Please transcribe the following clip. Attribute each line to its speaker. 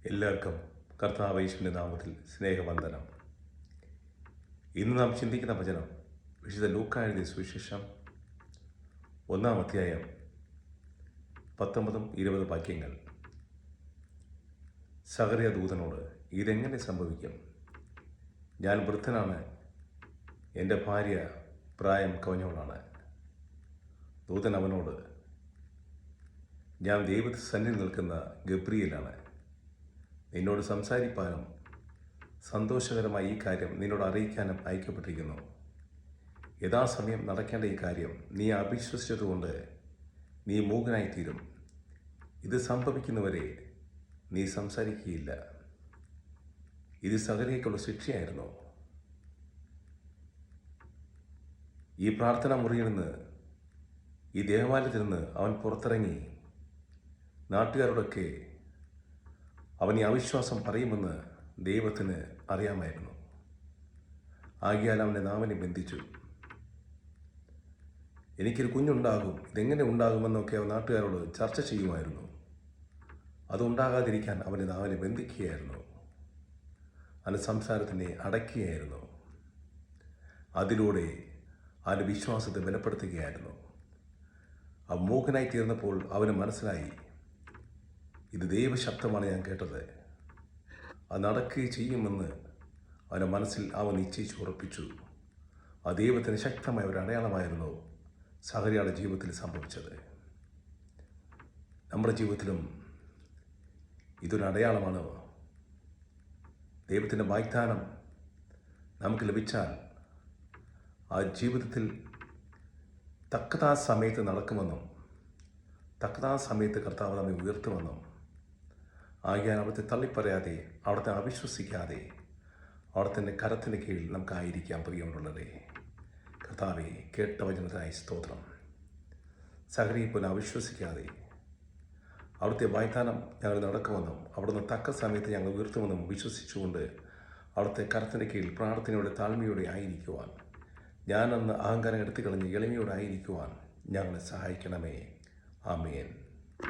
Speaker 1: എല്ലാവർക്കും കർത്താവ് യേശുവിൻ്റെ നാമത്തിൽ സ്നേഹവന്ദനം. ഇന്ന് നാം ചിന്തിക്കുന്ന വചനം വിശുദ്ധ ലൂക്കാ എഴുതിയ സുവിശേഷം 1-ാം അധ്യായം 19-20 വാക്യങ്ങൾ. സകറിയ ദൂതനോട്, ഇതെങ്ങനെ സംഭവിക്കും? ഞാൻ വൃദ്ധനാണ്, എൻ്റെ ഭാര്യ പ്രായം കവിഞ്ഞവളാണ്. ദൂതൻ അവനോട്, ഞാൻ ദൈവസന്നിധിയിൽ നിൽക്കുന്ന ഗബ്രിയേലാണ്. നിന്നോട് സംസാരിപ്പാനും സന്തോഷകരമായ ഈ കാര്യം നിന്നോട് അറിയിക്കാനും അയക്കപ്പെട്ടിരിക്കുന്നു. യഥാസമയം നടക്കേണ്ട ഈ കാര്യം നീ അവിശ്വസിച്ചതുകൊണ്ട് നീ മൂകനായിത്തീരും. ഇത് സംഭവിക്കുന്നവരെ നീ സംസാരിക്കുകയില്ല. ഇത് സകലയ്ക്കുള്ള ശിക്ഷയായിരുന്നു. ഈ പ്രാർത്ഥനാ മുറിയിൽ നിന്ന്, ഈ ദേവാലയത്തിൽ നിന്ന് അവൻ പുറത്തിറങ്ങി നാട്ടുകാരോടൊക്കെ അവൻ ഈ അവിശ്വാസം പറയുമെന്ന് ദൈവത്തിന് അറിയാമായിരുന്നു. ആകിയാൽ അവൻ്റെ നാവിനെ ബന്ധിച്ചു. എനിക്കൊരു കുഞ്ഞുണ്ടാകും, ഇതെങ്ങനെ ഉണ്ടാകുമെന്നൊക്കെ അവൻ നാട്ടുകാരോട് ചർച്ച ചെയ്യുമായിരുന്നു. അതുണ്ടാകാതിരിക്കാൻ അവൻ്റെ നാവിനെ ബന്ധിക്കുകയായിരുന്നു. അവൻ്റെ സംസാരത്തിനെ അടയ്ക്കുകയായിരുന്നു. അതിലൂടെ അവൻ്റെ വിശ്വാസത്തെ ബലപ്പെടുത്തുകയായിരുന്നു. അവൻ മൂകനായി തീർന്നപ്പോൾ അവന് മനസ്സിലായി, ഇത് ദൈവശബ്ദമാണ് ഞാൻ കേട്ടത്. അത് നടക്കുകയും ചെയ്യുമെന്ന് അവൻ്റെ മനസ്സിൽ അവൻ നിശ്ചയിച്ചുറപ്പിച്ചു. ആ ദൈവത്തിന് ശക്തമായ ഒരു അടയാളമായിരുന്നു സകറിയയുടെ ജീവിതത്തിൽ സംഭവിച്ചത്. നമ്മുടെ ജീവിതത്തിലും ഇതൊരു അടയാളമാണ്. ദൈവത്തിൻ്റെ വാഗ്ദാനം നമുക്ക് ലഭിച്ചാൽ ആ ജീവിതത്തിൽ തക്കതാ സമയത്ത് നടക്കുമെന്നും തക്കതാ സമയത്ത് കർത്താവ് നമ്മെ ഉയർത്തുമെന്നും, ആകിയാൽ അവിടുത്തെ തള്ളിപ്പറയാതെ, അവിടുത്തെ അവിശ്വസിക്കാതെ, അവിടുത്തെ കരത്തിൻ്റെ കീഴിൽ നമുക്കായിരിക്കാം. പ്രിയമുള്ളവരെ, കർത്താവെ, കേട്ട വചനത്തിനായി സ്തോത്രം. സകറിയെ പോലെ അവിശ്വസിക്കാതെ അവിടുത്തെ വാഗ്ദാനം ഞങ്ങൾ നടക്കുമെന്നും അവിടുന്ന് തക്ക സമയത്ത് ഞങ്ങൾ ഉയർത്തുമെന്നും വിശ്വസിച്ചുകൊണ്ട് അവിടുത്തെ കരത്തിൻ്റെ കീഴിൽ പ്രാർത്ഥനയോടെ താഴ്മയോടെ ആയിരിക്കുവാൻ, ഞാനെന്ന് അഹങ്കാരം എടുത്തു കളഞ്ഞ് എളിമയോടെ ആയിരിക്കുവാൻ ഞങ്ങളെ സഹായിക്കണമേ. ആമേൻ.